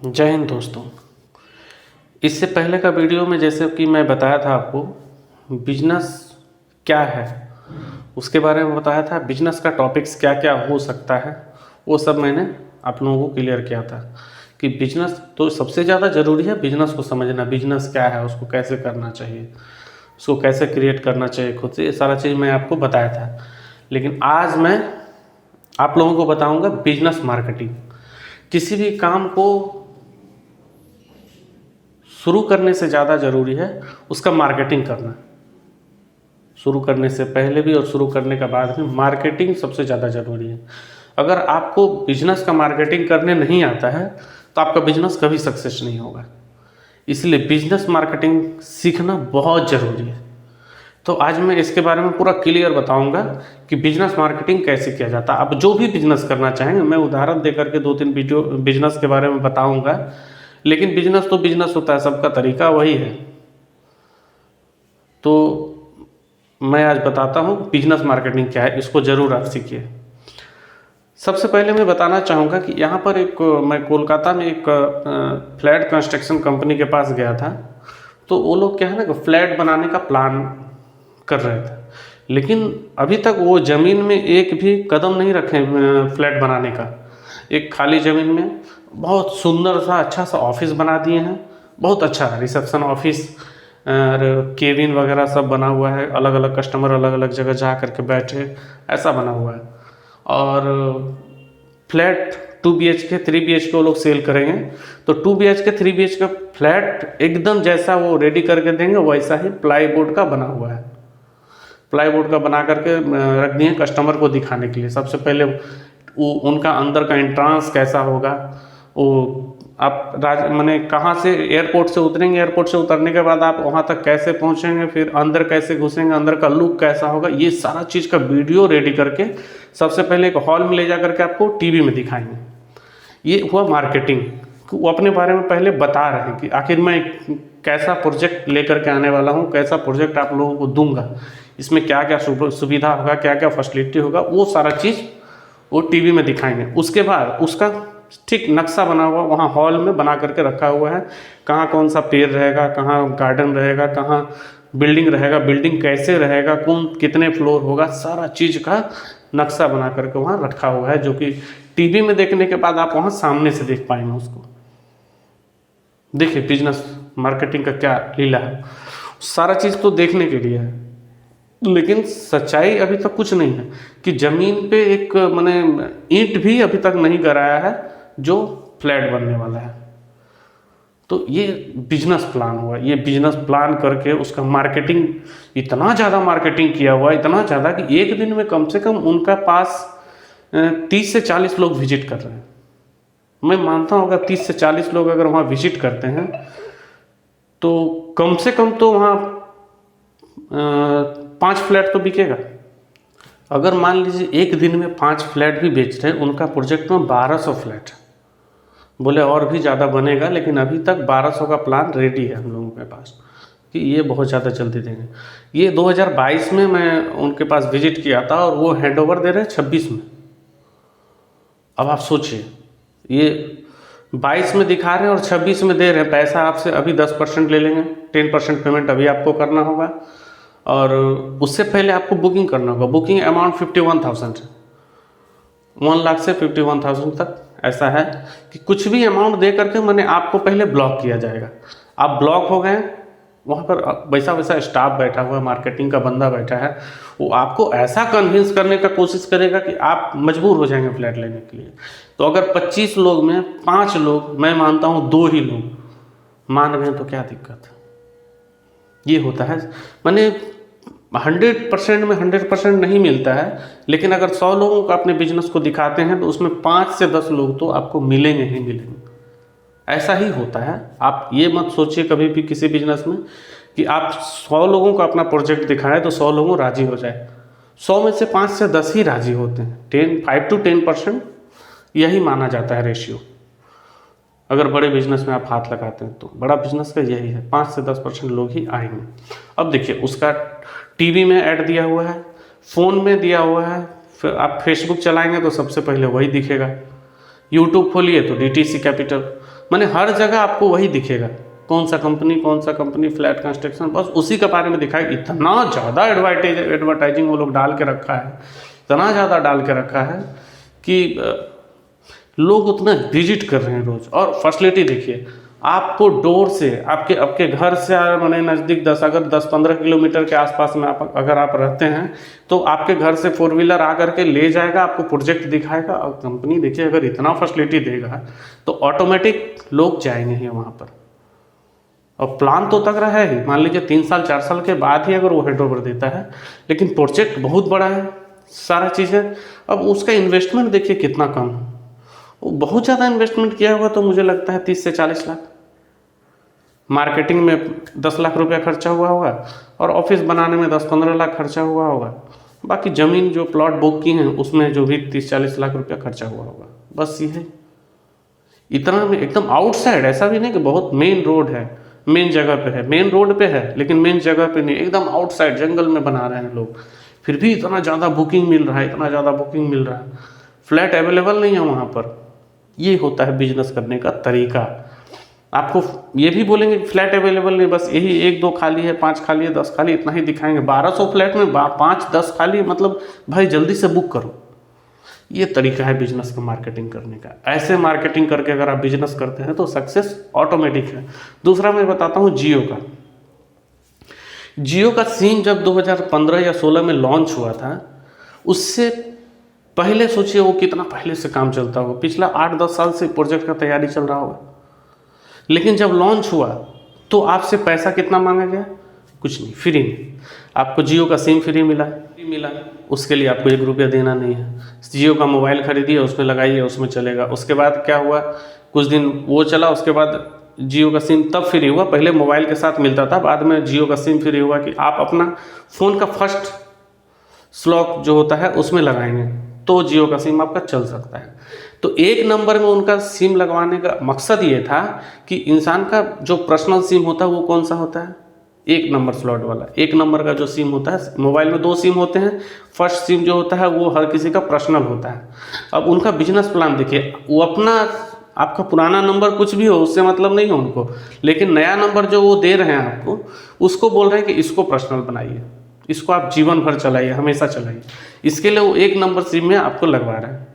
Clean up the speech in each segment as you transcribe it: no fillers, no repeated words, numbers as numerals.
जय हिंद दोस्तों। इससे पहले का वीडियो में जैसे कि मैं बताया था आपको बिजनेस क्या है, उसके बारे में बताया था। बिजनेस का टॉपिक्स क्या क्या हो सकता है वो सब मैंने आप लोगों को क्लियर किया था कि बिजनेस तो सबसे ज़्यादा ज़रूरी है। बिजनेस को समझना, बिजनेस क्या है, उसको कैसे करना चाहिए, उसको कैसे क्रिएट करना चाहिए खुद से, ये सारा चीज़ मैं आपको बताया था। लेकिन आज मैं आप लोगों को बताऊंगा बिजनेस मार्केटिंग। किसी भी काम को शुरू करने से ज़्यादा ज़रूरी है उसका मार्केटिंग करना। शुरू करने से पहले भी और शुरू करने के बाद भी मार्केटिंग सबसे ज़्यादा ज़रूरी है। अगर आपको बिजनेस का मार्केटिंग करने नहीं आता है तो आपका बिजनेस कभी सक्सेस नहीं होगा। इसलिए बिजनेस मार्केटिंग सीखना बहुत ज़रूरी है। तो आज मैं इसके बारे में पूरा क्लियर बताऊंगा कि बिजनेस मार्केटिंग कैसे किया जाता है। आप जो भी बिजनेस करना चाहेंगे, मैं उदाहरण दे करके 2-3 वीडियो बिजनेस के बारे में बताऊंगा। लेकिन बिजनेस तो बिजनेस होता है, सबका तरीका वही है। तो मैं आज बताता हूँ बिजनेस मार्केटिंग क्या है, इसको ज़रूर आप सीखिए। सबसे पहले मैं बताना चाहूँगा कि यहाँ पर मैं कोलकाता में एक फ्लैट कंस्ट्रक्शन कंपनी के पास गया था। तो वो लोग क्या है ना कि फ्लैट बनाने का प्लान कर रहे थे, लेकिन अभी तक वो ज़मीन में एक भी कदम नहीं रखे फ्लैट बनाने का। एक खाली ज़मीन में बहुत सुंदर सा अच्छा सा ऑफिस बना दिए हैं। बहुत अच्छा रिसेप्शन ऑफिस और केबिन वगैरह सब बना हुआ है। अलग अलग कस्टमर अलग अलग जगह जा करके बैठे, ऐसा बना हुआ है। और फ्लैट 2 BHK 3 BHK वो लोग सेल करेंगे। तो 2 BHK 3 BHK फ्लैट एकदम जैसा वो रेडी करके देंगे वैसा ही प्लाईवुड का बना हुआ है। प्लाईवुड का बना करके रख दिए कस्टमर को दिखाने के लिए। सबसे पहले वो उनका अंदर का एंट्रांस कैसा होगा, वो आप माने कहाँ से एयरपोर्ट से उतरेंगे, एयरपोर्ट से उतरने के बाद आप वहाँ तक कैसे पहुँचेंगे, फिर अंदर कैसे घुसेंगे, अंदर का लुक कैसा होगा, ये सारा चीज़ का वीडियो रेडी करके सबसे पहले एक हॉल में ले जा करके आपको टीवी में दिखाएंगे। ये हुआ मार्केटिंग। वो अपने बारे में पहले बता रहे हैं कि आखिर मैं कैसा प्रोजेक्ट लेकर के आने वाला हूँ, कैसा प्रोजेक्ट आप लोगों को दूंगा, इसमें क्या क्या सुविधा होगा, क्या क्या फैसिलिटी होगा, वो सारा चीज़ वो टीवी में दिखाएंगे। उसके बाद उसका ठीक नक्शा बना हुआ वहाँ हॉल में बना करके रखा हुआ है। कहाँ कौन सा पेड़ रहेगा, कहाँ गार्डन रहेगा, कहाँ बिल्डिंग रहेगा, बिल्डिंग कैसे रहेगा, कौन कितने फ्लोर होगा, सारा चीज़ का नक्शा बना करके वहाँ रखा हुआ है, जो कि टीवी में देखने के बाद आप वहाँ सामने से देख पाएंगे उसको। देखिए बिजनेस मार्केटिंग का क्या लीला है। सारा चीज़ तो देखने के लिए है, लेकिन सच्चाई अभी तक कुछ नहीं है कि ज़मीन पे एक माने ईंट भी अभी तक नहीं गिराया है जो फ्लैट बनने वाला है। तो ये बिजनेस प्लान हुआ। ये बिजनेस प्लान करके उसका मार्केटिंग, इतना ज़्यादा मार्केटिंग किया हुआ, इतना ज़्यादा कि एक दिन में कम से कम उनका पास 30 से 40 लोग विजिट कर रहे हैं। मैं मानता हूँ अगर 30 से 40 लोग अगर वहाँ विजिट करते हैं तो कम से कम तो वहाँ 5 फ्लैट तो बिकेगा। अगर मान लीजिए एक दिन में 5 फ्लैट भी बेच रहे हैं, उनका प्रोजेक्ट में 1200 फ्लैट, बोले और भी ज़्यादा बनेगा, लेकिन अभी तक 1200 का प्लान रेडी है हम लोगों के पास कि ये बहुत ज़्यादा जल्दी देंगे। ये 2022 में मैं उनके पास विजिट किया था और वो हैंडओवर दे रहे हैं 26 में। अब आप सोचिए, ये 22 में दिखा रहे हैं और 26 में दे रहे हैं। पैसा आपसे अभी 10% ले लेंगे, 10% पेमेंट अभी आपको करना होगा और उससे पहले आपको बुकिंग करना होगा। बुकिंग अमाउंट 51,000 है, 1 लाख से 51,000 तक ऐसा है कि कुछ भी अमाउंट दे करके मैंने आपको पहले ब्लॉक किया जाएगा। आप ब्लॉक हो गए, वहाँ पर वैसा वैसा स्टाफ बैठा हुआ है, मार्केटिंग का बंदा बैठा है, वो आपको ऐसा कन्विंस करने का कोशिश करेगा कि आप मजबूर हो जाएंगे फ्लैट लेने के लिए। तो अगर 25 लोग में 5 लोग, मैं मानता हूँ 2 ही लोग मान गए तो क्या दिक्कत है। ये होता है। मैंने 100% में 100% नहीं मिलता है, लेकिन अगर 100 लोगों को अपने बिजनेस को दिखाते हैं तो उसमें 5 से 10 लोग तो आपको मिलेंगे ही मिलेंगे। ऐसा ही होता है। आप ये मत सोचिए कभी भी किसी बिजनेस में कि आप 100 लोगों को अपना प्रोजेक्ट दिखाएं तो 100 लोगों राजी हो जाए। 100 में से 5 से 10 ही राजी होते हैं। 5 to 10% यही माना जाता है रेशियो। अगर बड़े बिजनेस में आप हाथ लगाते हैं तो बड़ा बिजनेस का यही है, 5 से 10% लोग ही आएंगे। अब देखिए उसका टीवी में ऐड दिया हुआ है, फ़ोन में दिया हुआ है, फिर आप फेसबुक चलाएंगे तो सबसे पहले वही दिखेगा। यूट्यूब खोलिए तो DTC कैपिटल, मैंने हर जगह आपको वही दिखेगा, कौन सा कंपनी फ्लैट कंस्ट्रक्शन, बस उसी के बारे में दिखाएगा। इतना ज़्यादा एडवर्टाइजिंग वो लोग डाल के रखा है, इतना ज़्यादा डाल के रखा है कि लोग उतना विजिट कर रहे हैं रोज़। और फैसिलिटी देखिए, आपको डोर से आपके घर से मैंने नज़दीक अगर 10-15 किलोमीटर के आसपास में अगर आप रहते हैं तो आपके घर से 4 व्हीलर आकर के ले जाएगा, आपको प्रोजेक्ट दिखाएगा। और कंपनी देखिए अगर इतना फैसिलिटी देगा तो ऑटोमेटिक लोग जाएंगे ही वहाँ पर। और प्लान तो तक रहा है ही, मान लीजिए 3 साल 4 साल के बाद ही अगर वो हैंड ओवर देता है, लेकिन प्रोजेक्ट बहुत बड़ा है, सारा चीज़ें। अब उसका इन्वेस्टमेंट देखिए कितना कम है, वो बहुत ज़्यादा इन्वेस्टमेंट किया होगा तो मुझे लगता है 30 से 40 लाख। मार्केटिंग में 10 लाख रुपया खर्चा हुआ होगा और ऑफिस बनाने में 10-15 लाख खर्चा हुआ होगा। बाकी ज़मीन जो प्लॉट बुक की हैं उसमें जो भी 30-40 लाख रुपया खर्चा हुआ होगा, बस ये है। इतना में एकदम आउटसाइड, ऐसा भी नहीं कि बहुत मेन रोड है, मेन जगह पे है, मेन रोड पे है लेकिन मेन जगह पे नहीं, एकदम आउटसाइड जंगल में बना रहे हैं लोग, फिर भी इतना ज़्यादा बुकिंग मिल रहा है, इतना ज़्यादा बुकिंग मिल रहा है। फ्लैट अवेलेबल नहीं है वहाँ पर। ये होता है बिजनेस करने का तरीका। आपको ये भी बोलेंगे फ्लैट अवेलेबल नहीं, बस यही 1-2 खाली है, 5 खाली है, 10 खाली, इतना ही दिखाएंगे। 1200 फ्लैट में 5-10 खाली, मतलब भाई जल्दी से बुक करो। ये तरीका है बिजनेस का मार्केटिंग करने का। ऐसे मार्केटिंग करके अगर आप बिजनेस करते हैं तो सक्सेस ऑटोमेटिक है। दूसरा मैं बताता हूँ जियो का। जियो का सिम जब 2015 या 16 में लॉन्च हुआ था, उससे पहले सोचिए वो कितना पहले से काम चलता होगा, पिछला 8-10 साल से प्रोजेक्ट का तैयारी चल रहा होगा। लेकिन जब लॉन्च हुआ तो आपसे पैसा कितना मांगा गया? कुछ नहीं, फ्री में। आपको जियो का सिम फ्री मिला, उसके लिए आपको 1 रुपया देना नहीं है। जियो का मोबाइल खरीदिए, उसमें लगाइए, उसमें चलेगा। उसके बाद क्या हुआ, कुछ दिन वो चला, उसके बाद जियो का सिम तब फ्री हुआ, पहले मोबाइल के साथ मिलता था, बाद में जियो का सिम फ्री हुआ कि आप अपना फ़ोन का फर्स्ट स्लॉट जो होता है उसमें लगाएंगे तो जियो का सिम आपका चल सकता है। तो 1 नंबर में उनका सिम लगवाने का मकसद ये था कि इंसान का जो पर्सनल सिम होता है वो कौन सा होता है? 1 नंबर स्लॉट वाला। 1 नंबर का जो सिम होता है, मोबाइल में 2 सिम होते हैं, फर्स्ट सिम जो होता है वो हर किसी का पर्सनल होता है। अब उनका बिजनेस प्लान देखिए, वो अपना आपका पुराना नंबर कुछ भी हो उससे मतलब नहीं है उनको, लेकिन नया नंबर जो वो दे रहे हैं आपको, उसको बोल रहे हैं कि इसको पर्सनल बनाइए, इसको आप जीवन भर चलाइए, हमेशा चलाइए। इसके लिए वो 1 नंबर सिम में आपको लगवा रहे हैं।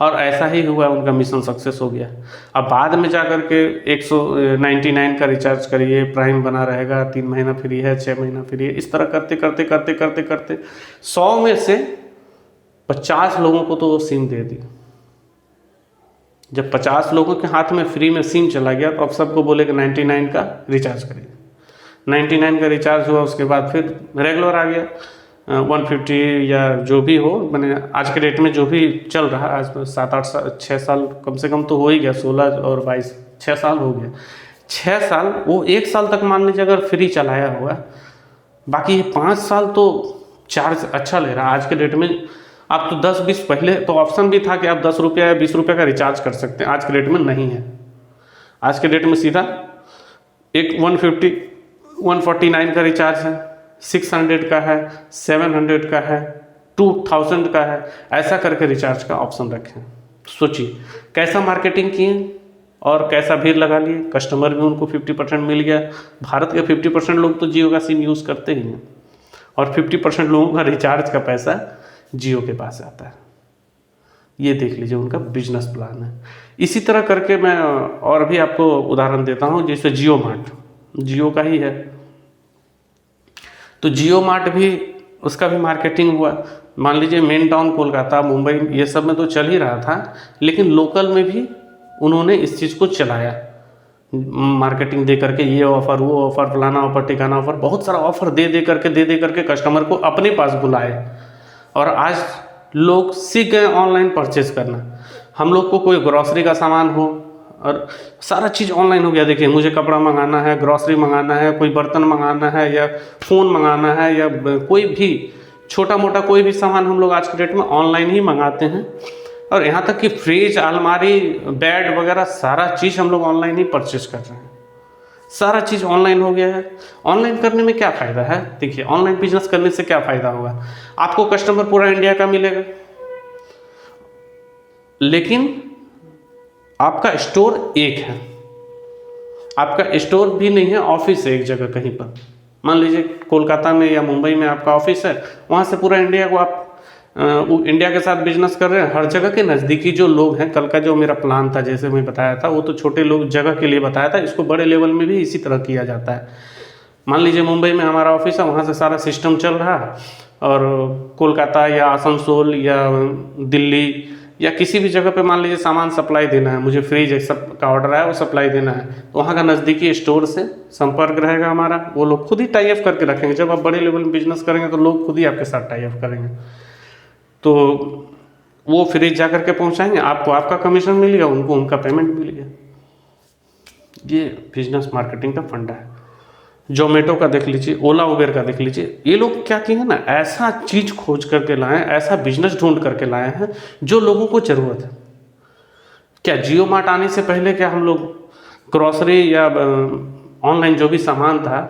और ऐसा ही हुआ, उनका मिशन सक्सेस हो गया। अब बाद में जा कर के 199 का रिचार्ज करिए, प्राइम बना रहेगा, 3 महीना फ्री है, 6 महीना फ्री है, इस तरह करते करते करते करते करते 100 में से 50 लोगों को तो वो सिम दे दी। जब 50 लोगों के हाथ में फ्री में सिम चला गया तो अब सबको बोले कि 99 का रिचार्ज करिए। 99 का रिचार्ज हुआ, उसके बाद फिर रेगुलर आ गया 150 या जो भी हो, मैंने आज के डेट में जो भी चल रहा है, आज 7-8 साल 6 साल कम से कम तो हो ही गया, 16 और 22 6 साल हो गया। 6 साल, वो 1 साल तक मान लीजिए अगर फ्री चलाया हुआ, बाकी ये 5 साल तो चार्ज अच्छा ले रहा है। आज के डेट में आप तो 10-20, पहले तो ऑप्शन भी था कि आप 10 रुपया या 20 रुपये का रिचार्ज कर सकते हैं, आज के डेट में नहीं है। आज के डेट में सीधा एक 149 का रिचार्ज है, 600 का है, 700 का है, 2000 का है, ऐसा करके रिचार्ज का ऑप्शन रखें। सोचिए कैसा मार्केटिंग किए और कैसा भीड़ लगा लिए, कस्टमर भी उनको 50% मिल गया। भारत के 50% लोग तो जियो का सिम यूज़ करते ही हैं और 50% लोगों का रिचार्ज का पैसा जियो के पास आता है। ये देख लीजिए उनका बिजनेस प्लान है। इसी तरह करके मैं और भी आपको उदाहरण देता हूँ, जैसे जियो मार्ट, जियो का ही है। तो जियो मार्ट भी, उसका भी मार्केटिंग हुआ। मान लीजिए मेन टाउन कोलकाता, मुंबई, ये सब में तो चल ही रहा था, लेकिन लोकल में भी उन्होंने इस चीज़ को चलाया, मार्केटिंग दे करके, ये ऑफ़र, वो ऑफ़र, फलाना ऑफ़र, ठिकाना ऑफ़र, बहुत सारा ऑफ़र दे करके कस्टमर को अपने पास बुलाए। और आज लोग सीख गए ऑनलाइन परचेज़ करना। हम लोग को कोई ग्रॉसरी का सामान हो और सारा चीज़ ऑनलाइन हो गया। देखिए मुझे कपड़ा मंगाना है, ग्रॉसरी मंगाना है, कोई बर्तन मंगाना है, या फ़ोन मंगाना है, या कोई भी छोटा मोटा कोई भी सामान हम लोग आज के डेट में ऑनलाइन ही मंगाते हैं। और यहाँ तक कि फ्रिज, अलमारी, बेड वगैरह सारा चीज़ हम लोग ऑनलाइन ही परचेज कर रहे हैं। सारा चीज़ ऑनलाइन हो गया है। ऑनलाइन करने में क्या फ़ायदा है? देखिए ऑनलाइन बिजनेस करने से क्या फ़ायदा होगा, आपको कस्टमर पूरा इंडिया का मिलेगा, लेकिन आपका स्टोर एक है, आपका स्टोर भी नहीं है, ऑफिस है एक जगह कहीं पर। मान लीजिए कोलकाता में या मुंबई में आपका ऑफिस है, वहाँ से पूरा इंडिया को आप इंडिया के साथ बिजनेस कर रहे हैं। हर जगह के नज़दीकी जो लोग हैं, कल का जो मेरा प्लान था जैसे मैं बताया था, वो तो छोटे लोग जगह के लिए बताया था, इसको बड़े लेवल में भी इसी तरह किया जाता है। मान लीजिए मुंबई में हमारा ऑफिस है, वहाँ से सारा सिस्टम चल रहा है, और कोलकाता या आसनसोल या दिल्ली या किसी भी जगह पे मान लीजिए सामान सप्लाई देना है, मुझे फ्रिज एक सब का ऑर्डर आया, वो सप्लाई देना है, तो वहाँ का नज़दीकी स्टोर से संपर्क रहेगा हमारा, वो लोग खुद ही टाई अप करके रखेंगे। जब आप बड़े लेवल में बिजनेस करेंगे तो लोग खुद ही आपके साथ टाई अप करेंगे, तो वो फ्रिज जा करके पहुँचाएंगे, आपको आपका कमीशन मिलेगा, उनको उनका पेमेंट मिलेगा। ये बिजनेस मार्केटिंग का फंडा है। जोमेटो का देख लीजिए, ओला उबेर का देख लीजिए, ये लोग क्या किए हैं ना, ऐसा चीज़ खोज करके लाए, ऐसा बिजनेस ढूंढ करके लाए हैं जो लोगों को ज़रूरत है। क्या जियो मार्ट आने से पहले क्या हम लोग ग्रॉसरी या ऑनलाइन जो भी सामान था,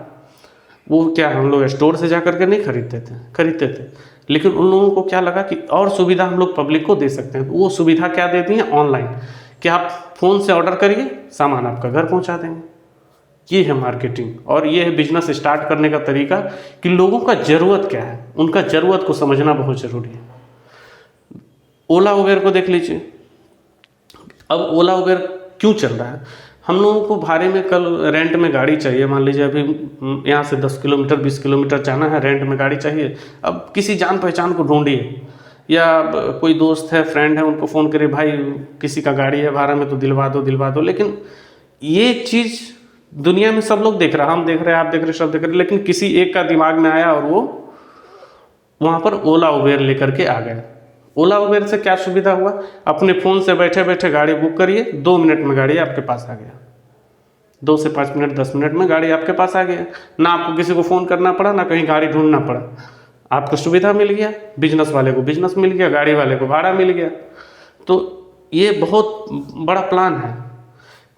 वो क्या हम लोग स्टोर से जा करके नहीं खरीदते थे, लेकिन उन लोगों को क्या लगा कि और सुविधा हम लोग पब्लिक को दे सकते हैं। वो सुविधा क्या देती हैं, ऑनलाइन, कि आप फ़ोन से ऑर्डर करिए, सामान आपका घर पहुंचा देंगे। ये है मार्केटिंग, और ये है बिजनेस स्टार्ट करने का तरीका, कि लोगों का ज़रूरत क्या है, उनका ज़रूरत को समझना बहुत ज़रूरी है। ओला उबेर को देख लीजिए, अब ओला उबेर क्यों चल रहा है, हम लोगों को भाड़े में कल रेंट में गाड़ी चाहिए, मान लीजिए अभी यहाँ से 10 किलोमीटर 20 किलोमीटर जाना है, रेंट में गाड़ी चाहिए। अब किसी जान पहचान को ढूंढिए, या कोई दोस्त है, फ्रेंड है, उनको फ़ोन करिए, भाई किसी का गाड़ी है भाड़ा में तो दिलवा दो। लेकिन ये चीज़ दुनिया में सब लोग देख रहा, हम देख रहे हैं, आप देख रहे, सब देख रहे, लेकिन किसी एक का दिमाग में आया और वो वहाँ पर ओला उबेर लेकर के आ गया। ओला उबेर से क्या सुविधा हुआ, अपने फ़ोन से बैठे बैठे गाड़ी बुक करिए, 2 मिनट में गाड़ी आपके पास आ गया, 2 से 5 मिनट 10 मिनट में गाड़ी आपके पास आ गया। ना आपको किसी को फ़ोन करना पड़ा, ना कहीं गाड़ी ढूंढना पड़ा, आपको सुविधा मिल गया, बिजनेस वाले को बिजनेस मिल गया, गाड़ी वाले को भाड़ा मिल गया। तो ये बहुत बड़ा प्लान है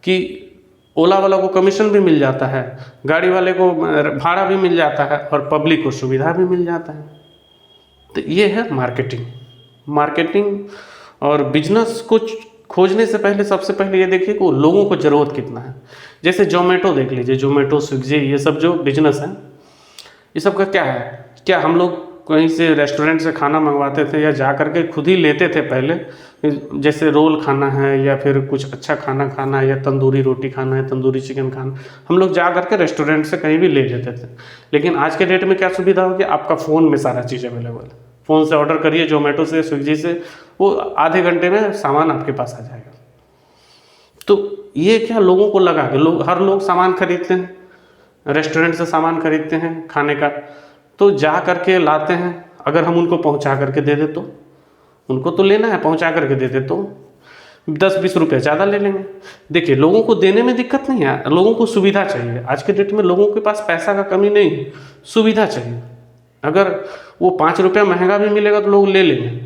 कि ओला वाला को कमीशन भी मिल जाता है, गाड़ी वाले को भाड़ा भी मिल जाता है, और पब्लिक को सुविधा भी मिल जाता है। तो ये है मार्केटिंग। और बिजनेस को खोजने से पहले सबसे पहले ये देखिए कि लोगों को ज़रूरत कितना है। जैसे जोमेटो देख लीजिए, जोमेटो, स्विगी, ये सब जो बिजनेस है, ये सब का क्या है, क्या हम लोग कहीं से रेस्टोरेंट से खाना मंगवाते थे या जा करके खुद ही लेते थे पहले, जैसे रोल खाना है या फिर कुछ अच्छा खाना खाना है, या तंदूरी रोटी खाना है, तंदूरी चिकन खाना, हम लोग जा करके रेस्टोरेंट से कहीं भी ले लेते थे। लेकिन आज के डेट में क्या सुविधा होगी, आपका फ़ोन में सारा चीज़ अवेलेबल है, फ़ोन से ऑर्डर करिए, जोमेटो से, स्विगी से, वो आधे घंटे में सामान आपके पास आ जाएगा। तो ये क्या लोगों को लगा कि हर लोग सामान खरीदते हैं, रेस्टोरेंट से सामान खरीदते हैं खाने का, तो जा करके लाते हैं। अगर हम उनको पहुंचा करके दे दे तो, उनको तो लेना है, पहुंचा करके दे दे तो 10-20 रुपये ज़्यादा ले लेंगे। देखिए, लोगों को देने में दिक्कत नहीं है, लोगों को सुविधा चाहिए। आज के डेट में लोगों के पास पैसा का कमी नहीं है, सुविधा चाहिए। अगर वो 5 रुपया महंगा भी मिलेगा तो लोग ले लेंगे,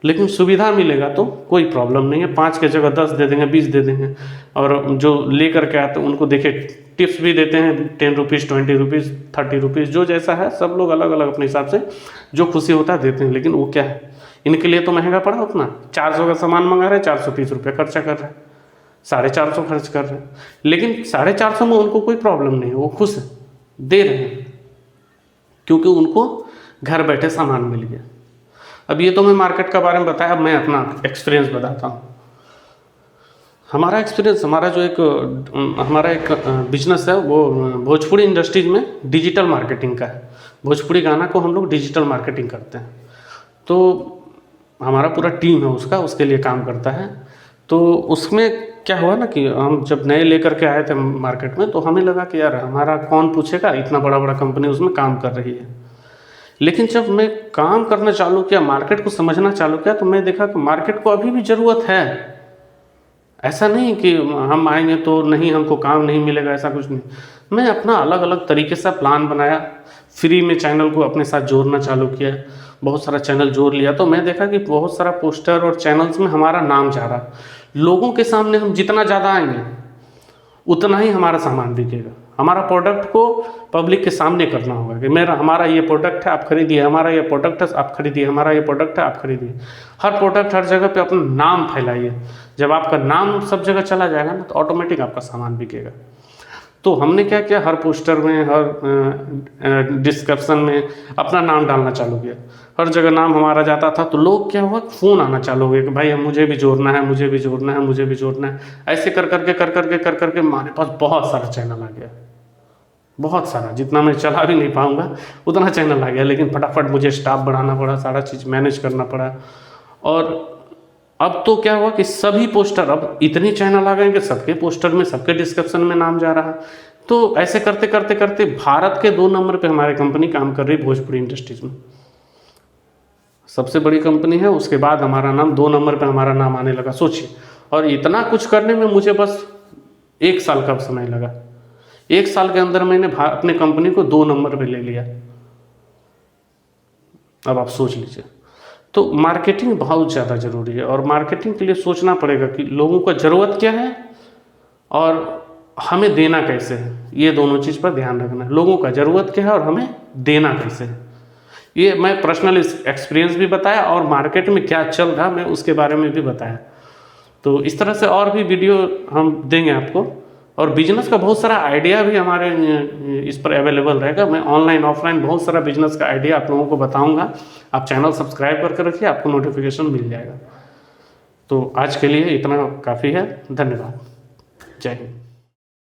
लेकिन सुविधा मिलेगा तो कोई प्रॉब्लम नहीं है। 5 के जगह 10 दे देंगे, 20 दे देंगे। और जो ले करके आते हैं उनको देखे टिप्स भी देते हैं, 10 रुपीज़, 20 रुपीज़, 30 रुपीज़, जो जैसा है सब लोग अलग अलग अपने हिसाब से जो खुशी होता है देते हैं। लेकिन वो क्या है, इनके लिए तो महंगा पड़ा उतना, 400 का सामान मंगा रहे हैं, 430 रुपये खर्चा कर रहे हैं, 450 खर्च कर रहे हैं। लेकिन 450 में उनको कोई प्रॉब्लम नहीं है, वो खुश है, दे रहे हैं, क्योंकि उनको घर बैठे सामान मिल गया। अब ये तो मैं मार्केट के बारे में बताया, अब मैं अपना एक्सपीरियंस बताता हूँ। हमारा एक्सपीरियंस, हमारा एक बिजनेस है, वो भोजपुरी इंडस्ट्रीज में डिजिटल मार्केटिंग का है। भोजपुरी गाना को हम लोग डिजिटल मार्केटिंग करते हैं, तो हमारा पूरा टीम है उसके लिए काम करता है। तो उसमें क्या हुआ ना कि हम जब नए लेकर के आए थे मार्केट में, तो हमें लगा कि यार हमारा कौन पूछेगा, इतना बड़ा बड़ा कंपनी उसमें काम कर रही है। लेकिन जब मैं काम करना चालू किया, मार्केट को समझना चालू किया, तो मैं देखा कि मार्केट को अभी भी ज़रूरत है। ऐसा नहीं कि हम आएंगे तो नहीं, हमको काम नहीं मिलेगा, ऐसा कुछ नहीं। मैं अपना अलग अलग तरीके से प्लान बनाया, फ्री में चैनल को अपने साथ जोड़ना चालू किया, बहुत सारा चैनल जोड़ लिया। तो मैं देखा कि बहुत सारा पोस्टर और चैनल्स में हमारा नाम जा रहा। लोगों के सामने हम जितना ज़्यादा आएंगे उतना ही हमारा सामान बिकेगा। हमारा प्रोडक्ट को पब्लिक के सामने करना होगा कि हमारा ये प्रोडक्ट है, आप खरीदिए, हमारा ये प्रोडक्ट है, आप खरीदिए, हमारा ये प्रोडक्ट है, आप खरीदिए। हर प्रोडक्ट हर जगह पे अपना नाम फैलाइए। जब आपका नाम सब जगह चला जाएगा ना, तो ऑटोमेटिक आपका सामान बिकेगा। तो हमने क्या किया, हर पोस्टर में, हर डिस्क्रिप्शन में अपना नाम डालना चालू किया। हर जगह नाम हमारा जाता था तो लोग क्या हुआ, फ़ोन आना चालू हो गया कि भाई मुझे भी जोड़ना है, मुझे भी जोड़ना है, मुझे भी जोड़ना है। ऐसे कर करके हमारे पास बहुत सारा चैनल आ गया, बहुत सारा, जितना मैं चला भी नहीं पाऊँगा उतना चैनल आ गया। लेकिन फटाफट मुझे स्टाफ बढ़ाना पड़ा, सारा चीज़ मैनेज करना पड़ा। और अब तो क्या हुआ कि सभी पोस्टर, अब इतने चैनल आ गए कि सबके पोस्टर में, सबके डिस्क्रिप्शन में नाम जा रहा। तो ऐसे करते करते करते भारत के 2 नंबर पे हमारी कंपनी काम कर रही है भोजपुरी इंडस्ट्रीज में। सबसे बड़ी कंपनी है, उसके बाद हमारा नाम 2 नंबर पे हमारा नाम आने लगा, सोचिए। और इतना कुछ करने में मुझे बस 1 साल का समय लगा। 1 साल के अंदर मैंने अपने कंपनी को 2 नंबर पे ले लिया। अब आप सोच लीजिए। तो मार्केटिंग बहुत ज़्यादा ज़रूरी है, और मार्केटिंग के लिए सोचना पड़ेगा कि लोगों का ज़रूरत क्या है और हमें देना कैसे है। ये दोनों चीज़ पर ध्यान रखना है, लोगों का ज़रूरत क्या है और हमें देना कैसे है। ये मैं पर्सनल एक्सपीरियंस भी बताया, और मार्केट में क्या चल रहा मैं उसके बारे में भी बताया। तो इस तरह से और भी वीडियो हम देंगे आपको, और बिजनेस का बहुत सारा आइडिया भी हमारे इस पर अवेलेबल रहेगा। मैं ऑनलाइन ऑफलाइन बहुत सारा बिजनेस का आइडिया आप लोगों को बताऊंगा। आप चैनल सब्सक्राइब करके रखिए, आपको नोटिफिकेशन मिल जाएगा। तो आज के लिए इतना काफ़ी है। धन्यवाद। जय हिंद।